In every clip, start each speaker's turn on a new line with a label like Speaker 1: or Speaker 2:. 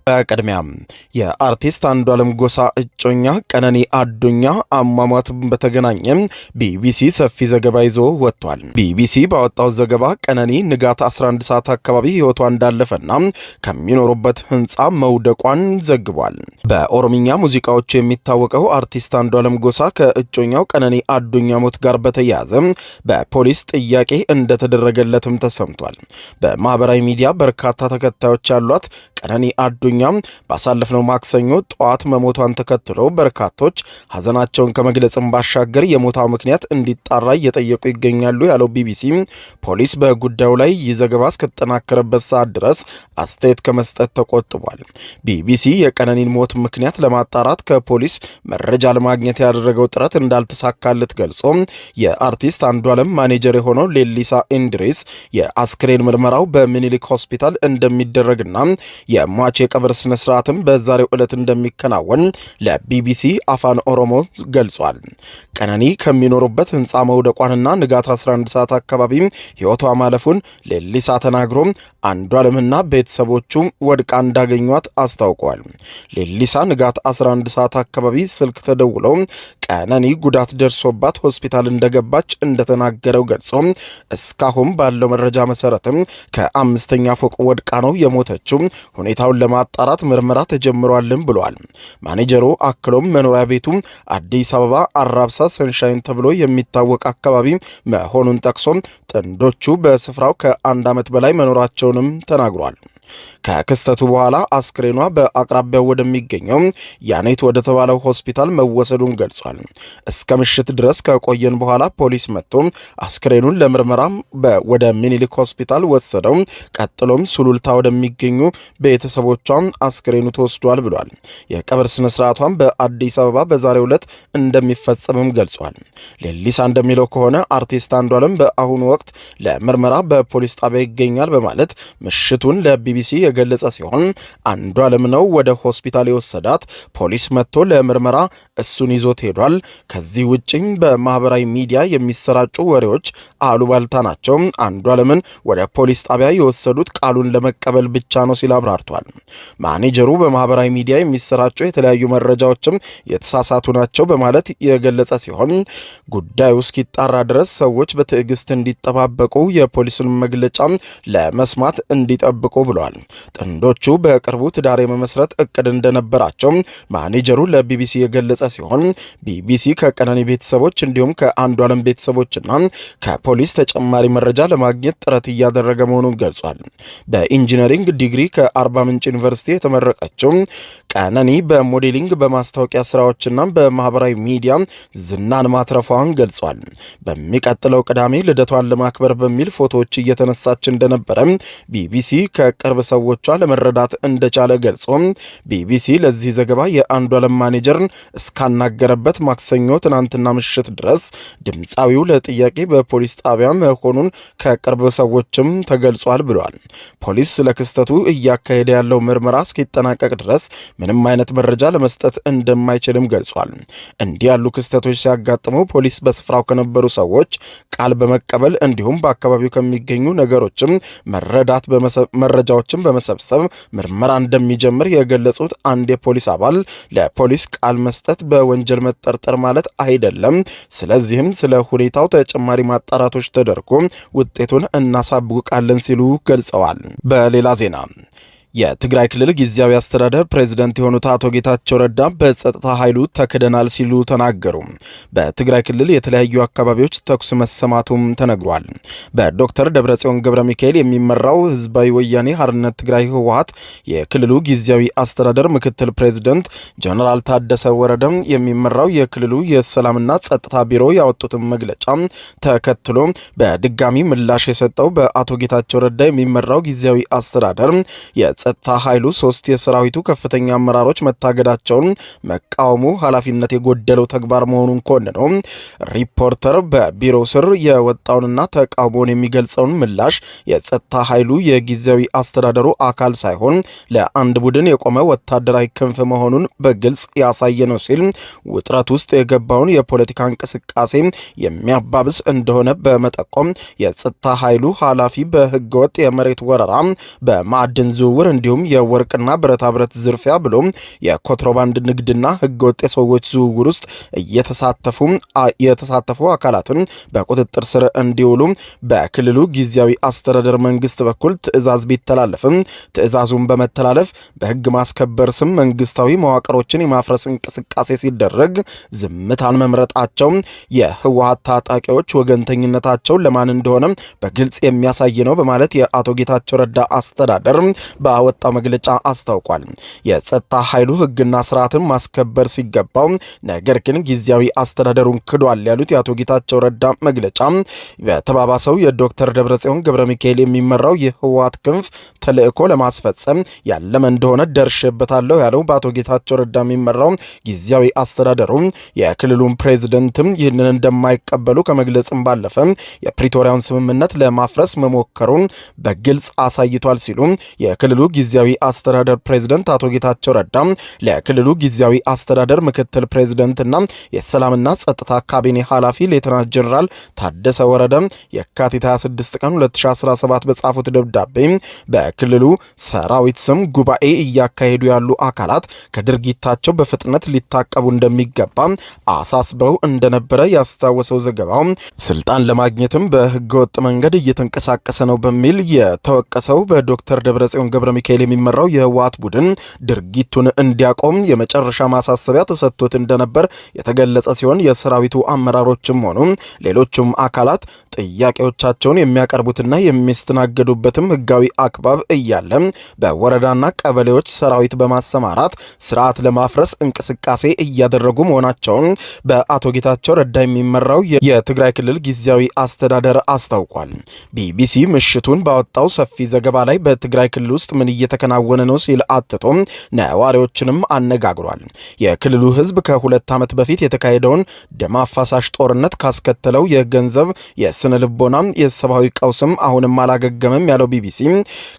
Speaker 1: በቅድሚያም የአርቲስት አንዱዓለም ጎሳ እጮኛ ቀነኒ አዱኛ አሟሟት በተገናኘ ቢቢሲ ሰፊ ዘገባ ይዞ ወጥቷል። ቢቢሲ ባወጣው ዘገባ ቀነኒ ንጋት 11 ሰዓት አካባቢ ህይወቷ እንዳለፈና ከሚኖሩበት ህንፃ መውደቋን ዘግቧል። በኦሮምኛ ሙዚቃዎቹ የሚታወቀው አርቲስት አንዱዓለም ጎሳ ከእጮኛው ቀነኒ አዱኛ ሞት ጋር በተያያዘ በፖሊስ ጥያቄ እንደተደረገለትም ተሰምቷል። በማህበራዊ ሚዲያ በርካታ ተከታዮች ያሏት ቀነኒ አዱኛ ባሳለፍነው ማክሰኞ ጠዋት መሞቷን ተከትሎ በርካቶች ሀዘናቸውን ከመግለጽም ባሻገር የሞታው ምክንያት እንዲጣራ እየጠየቁ ይገኛሉ ያለው ቢቢሲ ፖሊስ በጉዳዩ ላይ ዘገባ እስከተጠናከረበት ሰዓት ድረስ አስተያየት ከመስጠት ተቆጥቧል። ቢቢሲ የቀነኒን ሞት ምክንያት ለማጣራት ከፖሊስ መረጃ ለማግኘት ያደረገው ጥረት እንዳልተሳካለት ገልጾ የአርቲስት አንዱዓለም ማኔጀር የሆነው ሌሊሳ ኢንድሪስ የአስክሬን ምርመራው በሚኒሊክ ሆስፒታል እንደሚደረግና የሟች የቀብር ስነ ስርዓትም በዛሬው ዕለት እንደሚከናወን ለቢቢሲ አፋን ኦሮሞ ገልጿል። ቀነኒ ከሚኖሩበት ህንፃ መውደቋንና ንጋት 11 ሰዓት አካባቢ ህይወቷ ማለፉን ሌሊሳ ተናግሮ አንዱዓለምና ቤተሰቦቹ ወድቃ እንዳገኟት አስታውቋል። ሌሊሳ ንጋት 11 ሰዓት አካባቢ ስልክ ተደውሎ ቀነኒ ጉዳት ደርሶባት ሆስፒታል እንደገባች እንደተናገረው ገልጾ እስካሁን ባለው መረጃ መሰረትም ከአምስተኛ ፎቅ ወድቃ ነው የሞተችው፣ ሁኔታውን ለማጣራት ምርመራ ተጀምሯልም ብሏል። ማኔጀሩ አክሎም መኖሪያ ቤቱ አዲስ አበባ አራብሳ ሰንሻይን ተብሎ የሚታወቅ አካባቢ መሆኑን ጠቅሶ ጥንዶቹ በስፍራው ከአንድ ዓመት በላይ መኖራቸውንም ተናግሯል። ከክስተቱ በኋላ አስክሬኗ በአቅራቢያው ወደሚገኘው ያኔት ወደ ተባለው ሆስፒታል መወሰዱን ገልጿል። እስከ ምሽት ድረስ ከቆየን በኋላ ፖሊስ መጥቶ አስክሬኑን ለምርመራ ወደ ሚኒሊክ ሆስፒታል ወሰደው። ቀጥሎም ሱሉልታ ወደሚገኙ ቤተሰቦቿ አስክሬኑ ተወስዷል ብሏል። የቀብር ስነ ስርዓቷን በአዲስ አበባ በዛሬው ዕለት እንደሚፈጸምም ገልጿል። ሌሊሳ እንደሚለው ከሆነ አርቲስት አንዱዓለም በአሁኑ ወቅት ለምርመራ በፖሊስ ጣቢያ ይገኛል በማለት ምሽቱን ለቢቢሲ የገለጸ ሲሆን አንዱዓለም ነው ወደ ሆስፒታል የወሰዳት። ፖሊስ መጥቶ ለምርመራ እሱን ይዞት ሄዷል። ከዚህ ውጭ በማህበራዊ ሚዲያ የሚሰራጩ ወሬዎች አሉባልታ ናቸው። አንዱዓለምን ወደ ፖሊስ ጣቢያ የወሰዱት ቃሉን ለመቀበል ብቻ ነው ሲል አብራርቷል። ማኔጀሩ በማህበራዊ ሚዲያ የሚሰራጩ የተለያዩ መረጃዎችም የተሳሳቱ ናቸው በማለት የገለጸ ሲሆን ጉዳዩ እስኪጣራ ድረስ ሰዎች በትዕግስት እንዲጠባበቁ የፖሊስን መግለጫ ለመስማት እንዲጠብቁ ብሏል። ጥንዶቹ በቅርቡ ትዳር የመመስረት እቅድ እንደነበራቸው ማኔጀሩ ለቢቢሲ የገለጸ ሲሆን ቢቢሲ ከቀነኒ ቤተሰቦች እንዲሁም ከአንዱዓለም ቤተሰቦችና ከፖሊስ ተጨማሪ መረጃ ለማግኘት ጥረት እያደረገ መሆኑን ገልጿል። በኢንጂነሪንግ ዲግሪ ከአርባ ምንጭ ዩኒቨርሲቲ የተመረቀችው ቀነኒ በሞዴሊንግ በማስታወቂያ ስራዎችና በማህበራዊ ሚዲያ ዝናን ማትረፏን ገልጿል። በሚቀጥለው ቅዳሜ ልደቷን ለማክበር በሚል ፎቶዎች እየተነሳች እንደነበረ ቢቢሲ ከቅርብ ሰዎቿ ለመረዳት እንደቻለ ገልጾ ቢቢሲ ለዚህ ዘገባ የአንዱዓለም ማኔጀርን እስካናገረበት ማክሰኞ ትናንትና ምሽት ድረስ ድምፃዊው ለጥያቄ በፖሊስ ጣቢያ መሆኑን ከቅርብ ሰዎችም ተገልጿል ብሏል። ፖሊስ ለክስተቱ እያካሄደ ያለው ምርመራ እስኪጠናቀቅ ድረስ ምንም አይነት መረጃ ለመስጠት እንደማይችልም ገልጿል። እንዲህ ያሉ ክስተቶች ሲያጋጥሙ ፖሊስ በስፍራው ከነበሩ ሰዎች ቃል በመቀበል እንዲሁም በአካባቢው ከሚገኙ ነገሮችም መረጃዎችን በመሰብሰብ ምርመራ እንደሚጀምር የገለጹት አንድ የፖሊስ አባል ለፖሊስ ቃል መስጠት በወንጀል መጠርጠር ማለት አይደለም፣ ስለዚህም ስለ ሁኔታው ተጨማሪ ማጣራቶች ተደርጎ ውጤቱን እናሳውቃለን ሲሉ ገልጸዋል። በሌላ ዜና የትግራይ ክልል ጊዜያዊ አስተዳደር ፕሬዝዳንት የሆኑት አቶ ጌታቸው ረዳ በጸጥታ ኃይሉ ተከደናል ሲሉ ተናገሩ። በትግራይ ክልል የተለያዩ አካባቢዎች ተኩስ መሰማቱም ተነግሯል። በዶክተር ደብረጽዮን ገብረ ሚካኤል የሚመራው ህዝባዊ ወያኔ ሓርነት ትግራይ ህወሓት የክልሉ ጊዜያዊ አስተዳደር ምክትል ፕሬዝዳንት ጀነራል ታደሰ ወረደ የሚመራው የክልሉ የሰላምና ጸጥታ ቢሮ ያወጡትን መግለጫ ተከትሎ በድጋሚ ምላሽ የሰጠው በአቶ ጌታቸው ረዳ የሚመራው ጊዜያዊ አስተዳደር ጸጥታ ኃይሉ 3 የሰራዊቱ ከፍተኛ አመራሮች መታገዳቸውን መቃወሙ ኃላፊነት የጎደለው ተግባር መሆኑን ኮንኖ ሪፖርተር በቢሮው ስር የወጣውንና ተቃውሞውን የሚገልጸውን ምላሽ የጸጥታ ኃይሉ የጊዜያዊ አስተዳደሩ አካል ሳይሆን ለአንድ ቡድን የቆመ ወታደራዊ ክንፍ መሆኑን በግልጽ ያሳየ ነው ሲል ውጥረት ውስጥ የገባውን የፖለቲካ እንቅስቃሴ የሚያባብስ እንደሆነ በመጠቆም የጸጥታ ኃይሉ ኃላፊ በህገወጥ የመሬት ወረራ በማዕድን ዝውውር እንዲሁም የወርቅና ብረታ ብረት ዝርፊያ ብሎም የኮንትሮባንድ ንግድና ህገወጥ የሰዎች ዝውውር ውስጥ የተሳተፉ አካላትን በቁጥጥር ስር እንዲውሉ በክልሉ ጊዜያዊ አስተዳደር መንግስት በኩል ትዕዛዝ ቢተላለፍም ትዕዛዙን በመተላለፍ በህግ ማስከበር ስም መንግስታዊ መዋቅሮችን የማፍረስ እንቅስቃሴ ሲደረግ ዝምታን መምረጣቸው የህወሓት ታጣቂዎች ወገንተኝነታቸው ለማን እንደሆነ በግልጽ የሚያሳይ ነው በማለት የአቶ ጌታቸው ረዳ አስተዳደር ባወጣው መግለጫ አስታውቋል። የጸጥታ ኃይሉ ህግና ስርዓትን ማስከበር ሲገባው ነገር ግን ጊዜያዊ አስተዳደሩን ክዷል ያሉት የአቶ ጌታቸው ረዳ መግለጫ በተባባሰው የዶክተር ደብረጽዮን ገብረ ሚካኤል የሚመራው የህወሓት ክንፍ ተልእኮ ለማስፈጸም ያለመ እንደሆነ ደርሼበታለሁ ያለው በአቶ ጌታቸው ረዳ የሚመራው ጊዜያዊ አስተዳደሩ የክልሉን ፕሬዝደንትም ይህንን እንደማይቀበሉ ከመግለጽም ባለፈ የፕሪቶሪያውን ስምምነት ለማፍረስ መሞከሩን በግልጽ አሳይቷል ሲሉ የክልሉ ጊዜያዊ አስተዳደር ፕሬዝደንት አቶ ጌታቸው ረዳ ለክልሉ ጊዜያዊ አስተዳደር ምክትል ፕሬዝደንትና የሰላምና ጸጥታ ካቢኔ ኃላፊ ሌተናንት ጀነራል ታደሰ ወረደ የካቲት 26 ቀን 2017 በጻፉት ደብዳቤ በክልሉ ሰራዊት ስም ጉባኤ እያካሄዱ ያሉ አካላት ከድርጊታቸው በፍጥነት ሊታቀቡ እንደሚገባ አሳስበው እንደነበረ ያስታወሰው ዘገባው ስልጣን ለማግኘትም በህገወጥ መንገድ እየተንቀሳቀሰ ነው በሚል የተወቀሰው በዶክተር ደብረጽዮን ገብረ ሚካኤል የሚመራው የህወሓት ቡድን ድርጊቱን እንዲያቆም የመጨረሻ ማሳሰቢያ ተሰጥቶት እንደነበር የተገለጸ ሲሆን የሰራዊቱ አመራሮችም ሆኑ ሌሎችም አካላት ጥያቄዎቻቸውን የሚያቀርቡትና የሚስተናገዱበትም ህጋዊ አግባብ እያለ በወረዳና ቀበሌዎች ሰራዊት በማሰማራት ስርዓት ለማፍረስ እንቅስቃሴ እያደረጉ መሆናቸውን በአቶ ጌታቸው ረዳ የሚመራው የትግራይ ክልል ጊዜያዊ አስተዳደር አስታውቋል። ቢቢሲ ምሽቱን ባወጣው ሰፊ ዘገባ ላይ በትግራይ ክልል ውስጥ ምን እየተከናወነ ነው ሲል አትቶ ነዋሪዎችንም አነጋግሯል። የክልሉ ህዝብ ከ2 ዓመት በፊት የተካሄደውን ደም አፋሳሽ ጦርነት ካስከተለው የገንዘብ የስነ ልቦና የሰብአዊ ቀውስም አሁንም አላገገመም ያለው ቢቢሲ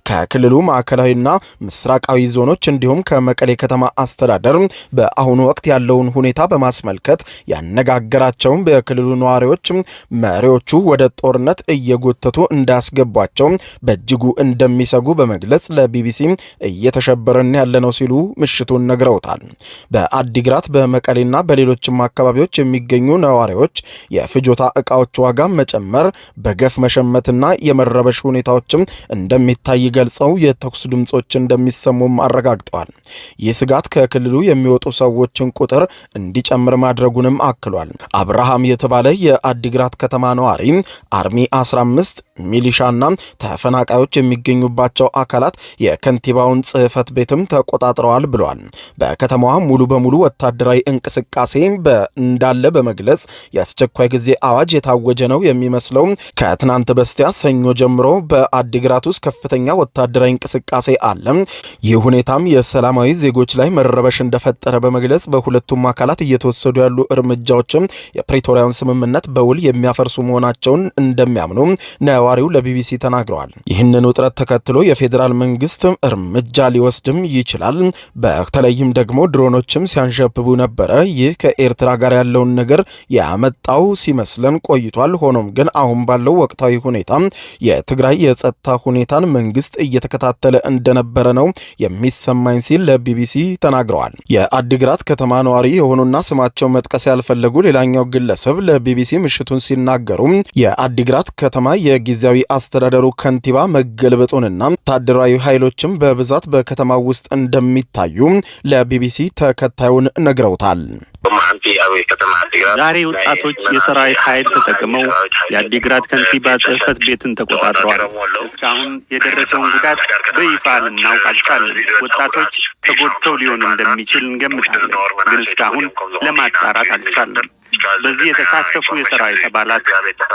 Speaker 1: ከክልሉ ማዕከላዊና ምስራቃዊ ዞኖች እንዲሁም ከመቀሌ ከተማ አስተዳደር በአሁኑ ወቅት ያለውን ሁኔታ በማስመልከት ያነጋገራቸው በክልሉ ነዋሪዎች መሪዎቹ ወደ ጦርነት እየጎተቱ እንዳያስገቧቸው በእጅጉ እንደሚሰጉ በመግለጽ ለቢቢሲ እየተሸበረን ያለነው ሲሉ ምሽቱን ነግረውታል። በአዲግራት በመቀሌና በሌሎችም አካባቢዎች የሚገኙ ነዋሪዎች የፍጆታ ዕቃዎች ዋጋ መጨመር፣ በገፍ መሸመትና የመረበሽ ሁኔታዎችም እንደሚታይ ገልጸው የተኩስ ድምጾች እንደሚሰሙም አረጋግጠዋል። ይህ ስጋት ከክልሉ የሚወጡ ሰዎችን ቁጥር እንዲጨምር ማድረጉንም አክሏል። አብርሃም የተባለ የአዲግራት ከተማ ነዋሪ አርሚ 15 ሚሊሻና ተፈናቃዮች የሚገኙባቸው አካላት የከንቲባውን ጽሕፈት ቤትም ተቆጣጥረዋል ብለዋል። በከተማዋ ሙሉ በሙሉ ወታደራዊ እንቅስቃሴ እንዳለ በመግለጽ የአስቸኳይ ጊዜ አዋጅ የታወጀ ነው የሚመስለው። ከትናንት በስቲያ ሰኞ ጀምሮ በአዲግራት ውስጥ ከፍተኛ ወታደራዊ እንቅስቃሴ አለ። ይህ ሁኔታም የሰላማዊ ዜጎች ላይ መረበሽ እንደፈጠረ በመግለጽ በሁለቱም አካላት እየተወሰዱ ያሉ እርምጃዎችም የፕሪቶሪያውን ስምምነት በውል የሚያፈርሱ መሆናቸውን እንደሚያምኑ ነዋሪው ለቢቢሲ ተናግረዋል። ይህንን ውጥረት ተከትሎ የፌዴራል መንግስት እርምጃ ሊወስድም ይችላል። በተለይም ደግሞ ድሮኖችም ሲያንዣብቡ ነበረ። ይህ ከኤርትራ ጋር ያለውን ነገር ያመጣው ሲመስለን ቆይቷል። ሆኖም ግን አሁን ባለው ወቅታዊ ሁኔታ የትግራይ የጸጥታ ሁኔታን መንግስት እየተከታተለ እንደነበረ ነው የሚሰማኝ ሲል ለቢቢሲ ተናግረዋል። የአዲግራት ከተማ ነዋሪ የሆኑና ስማቸው መጥቀስ ያልፈለጉ ሌላኛው ግለሰብ ለቢቢሲ ምሽቱን ሲናገሩ የአዲግራት ከተማ የጊዜያዊ አስተዳደሩ ከንቲባ መገልበጡንና ወታደራዊ ኃይሎችም በብዛት በከተማው ውስጥ እንደሚታዩ ለቢቢሲ ተከታዩን ነግረውታል።
Speaker 2: ዛሬ ወጣቶች የሰራዊት ኃይል ተጠቅመው የአዲግራት ከንቲባ ጽሕፈት ቤትን ተቆጣጥረዋል። እስካሁን የደረሰውን ጉዳት በይፋ ልናውቅ አልቻለም። ወጣቶች ተጎድተው ሊሆን እንደሚችል እንገምታለን፣ ግን እስካሁን ለማጣራት አልቻለም። በዚህ የተሳተፉ የሰራዊት አባላት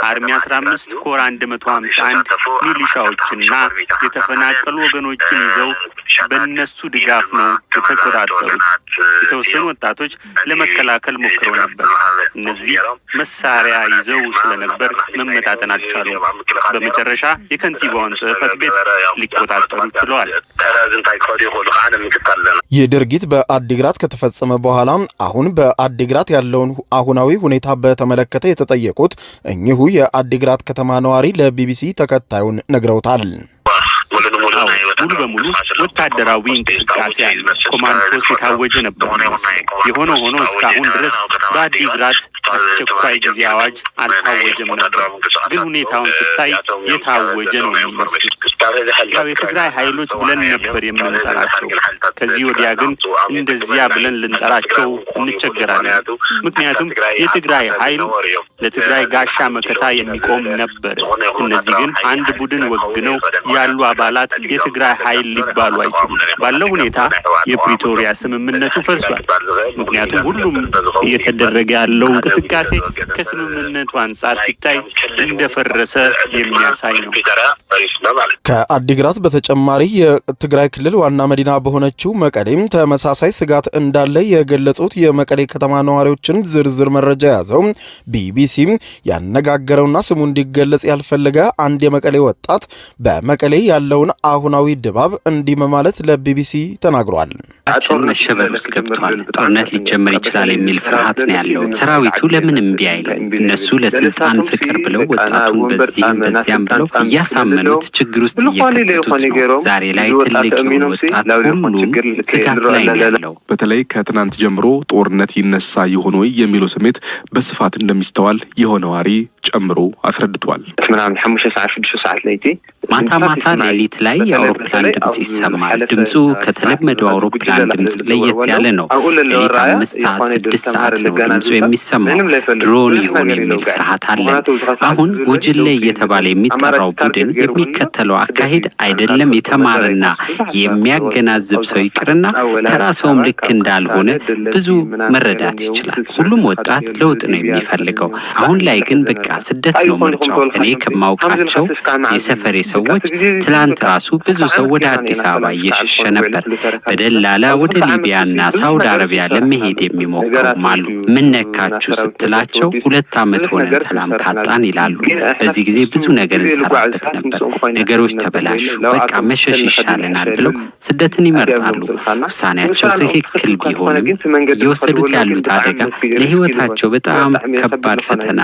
Speaker 2: አርሚ 15 ኮር 151 ሚሊሻዎችና የተፈናቀሉ ወገኖችን ይዘው በእነሱ ድጋፍ ነው የተቆጣጠሩት። የተወሰኑ ወጣቶች ለመከላከል ሞክረው ነበር። እነዚህ መሳሪያ ይዘው ስለነበር መመጣጠን አልቻሉም። በመጨረሻ የከንቲባውን ጽሕፈት ቤት ሊቆጣጠሩ ችለዋል።
Speaker 1: ይህ ድርጊት በአዲግራት ከተፈጸመ በኋላ አሁን በአዲግራት ያለውን አሁናዊ ሁኔታ በተመለከተ የተጠየቁት እኚሁ የአዲግራት ከተማ ነዋሪ ለቢቢሲ ተከታዩን ነግረውታል።
Speaker 2: ሙሉ በሙሉ ወታደራዊ እንቅስቃሴ አለ። ኮማንድ ፖስት የታወጀ ነበር። የሆነ ሆኖ እስካሁን ድረስ በአዲግራት አስቸኳይ ጊዜ አዋጅ አልታወጀም ነበር። ግን ሁኔታውን ስታይ የታወጀ ነው የሚመስለው። ያው የትግራይ ኃይሎች ብለን ነበር የምንጠራቸው። ከዚህ ወዲያ ግን እንደዚያ ብለን ልንጠራቸው እንቸገራለን። ምክንያቱም የትግራይ ኃይል ለትግራይ ጋሻ መከታ የሚቆም ነበር። እነዚህ ግን አንድ ቡድን ወግነው ያሉ አባላት የትግራይ ኃይል ሊባሉ አይችሉም። ባለው ሁኔታ የፕሪቶሪያ ስምምነቱ ፈርሷል። ምክንያቱም ሁሉም እየተደረገ ያለው እንቅስቃሴ ከስምምነቱ አንጻር ሲታይ እንደፈረሰ የሚያሳይ ነው።
Speaker 1: ከአዲግራት በተጨማሪ የትግራይ ክልል ዋና መዲና በሆነችው መቀሌም ተመሳሳይ ስጋት እንዳለ የገለጹት የመቀሌ ከተማ ነዋሪዎችን ዝርዝር መረጃ ያዘው ቢቢሲ ያነጋገረውና ስሙ እንዲገለጽ ያልፈለገ አንድ የመቀሌ ወጣት በመቀሌ ያለውን አሁናዊ ድባብ እንዲህ በማለት ለቢቢሲ ተናግሯል።
Speaker 3: መሸበር ውስጥ ገብቷል። ጦርነት ሊጀመር ይችላል የሚል ፍርሃት ነው ያለው። ሰራዊቱ ለምን እምቢ አይልም? እነሱ ለስልጣን ፍቅር ብለው ወጣቱን በዚህም በዚያም ብለው እያሳመኑት ችግር ውስጥ እየከተቱት ነው። ዛሬ ላይ ትልቅ የሆነ ወጣት ሁሉም ስጋት ላይ ነው ያለው።
Speaker 4: በተለይ ከትናንት ጀምሮ ጦርነት ይነሳ ይሆን ወይ የሚለው ስሜት በስፋት እንደሚስተዋል የሆነዋሪ ጨምሮ አስረድቷል።
Speaker 3: ማታ ማታ ሌሊት ላይ የአውሮፕላን ድምጽ ይሰማል። ድምጹ ከተለመደው አውሮፕላን ድምጽ ለየት ያለ ነው። ሌሊት 5 ሰዓት 6 ሰዓት ነው ድምጹ የሚሰማው። ድሮን ይሆን የሚል ፍርሃት አለ። አሁን ጉጅሌ እየተባለ የሚጠራው ቡድን የሚከተለው አካሄድ አይደለም የተማረና የሚያገናዝብ ሰው ይቅርና ተራ ሰውም ልክ እንዳልሆነ ብዙ መረዳት ይችላል። ሁሉም ወጣት ለውጥ ነው የሚፈልገው። አሁን ላይ ግን በቃ ስደት ነው ምርጫው። እኔ ከማውቃቸው የሰፈሬ ሰዎች ትላንት ራሱ ብዙ ሰው ወደ አዲስ አበባ እየሸሸ ነበር። በደላላ ወደ ሊቢያና ሳውዲ አረቢያ ለመሄድ የሚሞክሩም አሉ። ምን ነካችሁ ስትላቸው 2 ዓመት ሆነን ሰላም ካጣን ይላሉ። በዚህ ጊዜ ብዙ ነገር እንሰራበት ነበር፣ ነገሮች ተበላሹ፣ በቃ መሸሽ ይሻለናል ብለው ስደትን ይመርጣሉ። ውሳኔያቸው ትክክል ቢሆንም እየወሰዱት ያሉት አደጋ ለህይወታቸው በጣም ከባድ ፈተና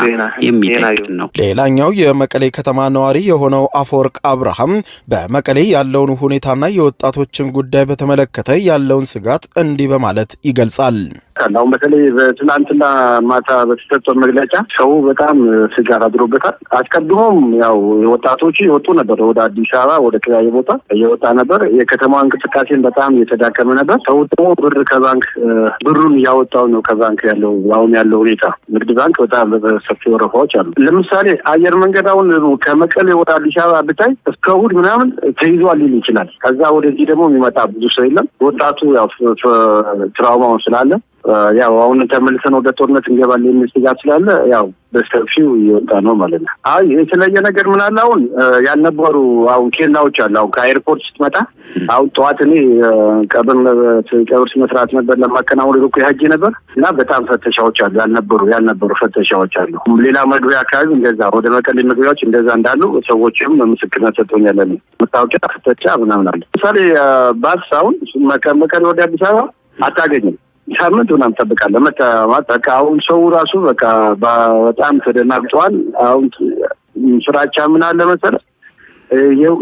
Speaker 3: የሚደቅን ነው።
Speaker 1: ሌላኛው የመቀሌ ከተማ ነዋሪ የሆነው አፈወርቅ አብርሃም በመቀሌ ያለውን ሁኔታና የወጣቶችን ጉዳይ በተመለከተ ያለውን ስጋት እንዲህ በማለት ይገልጻል።
Speaker 5: አሁን በተለይ በትናንትና ማታ በተሰጠው መግለጫ ሰው በጣም ስጋት አድሮበታል። አስቀድሞም ያው ወጣቶች ይወጡ ነበር፣ ወደ አዲስ አበባ ወደ ተለያየ ቦታ እየወጣ ነበር። የከተማው እንቅስቃሴን በጣም እየተዳከመ ነበር። ሰው ደግሞ ብር ከባንክ ብሩን እያወጣው ነው። ከባንክ ያለው አሁን ያለው ሁኔታ ንግድ ባንክ በጣም በሰፊ ወረፋዎች አሉ። ለምሳሌ አየር መንገድ አሁን ከመቀሌ ወደ አዲስ አበባ ብታይ እስከ እሑድ ምናምን ተይዟል ሊል ይችላል። ከዛ ወደዚህ ደግሞ የሚመጣ ብዙ ሰው የለም። ወጣቱ ያው ትራውማውን ስላለ ያው አሁን ተመልሰን ወደ ጦርነት እንገባለን የሚል ስጋት ስላለ ያው በሰፊው እየወጣ ነው ማለት ነው። አይ የተለየ ነገር ምን አለ? አሁን ያልነበሩ አሁን ኬላዎች አሉ። አሁን ከኤርፖርት ስትመጣ አሁን ጠዋት እኔ ቀብር መስራት ነበር ለማከናወን ሩቅ ያጅ ነበር እና በጣም ፈተሻዎች አሉ። ያልነበሩ ፈተሻዎች አሉ። ሌላ መግቢያ አካባቢ እንደዛ ወደ መቀሌ መግቢያዎች እንደዛ እንዳሉ ሰዎችም ምስክርነት ሰጥተውኛል። መታወቂያ ፍተሻ ምናምን አለ። ለምሳሌ ባስ አሁን መቀሌ ወደ አዲስ አበባ አታገኝም። ሳምንት ምናምን ጠብቃለህ። በቃ አሁን ሰው ራሱ በቃ በጣም ተደናግጧል። አሁን ፍራቻ ምን አለ መሰለህ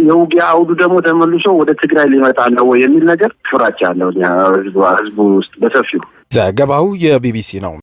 Speaker 5: የውጊያ አውዱ ደግሞ ተመልሶ ወደ ትግራይ ሊመጣ ነው የሚል ነገር ፍራቻ አለው ህዝቡ ውስጥ በሰፊው።
Speaker 1: ዘገባው የቢቢሲ ነው።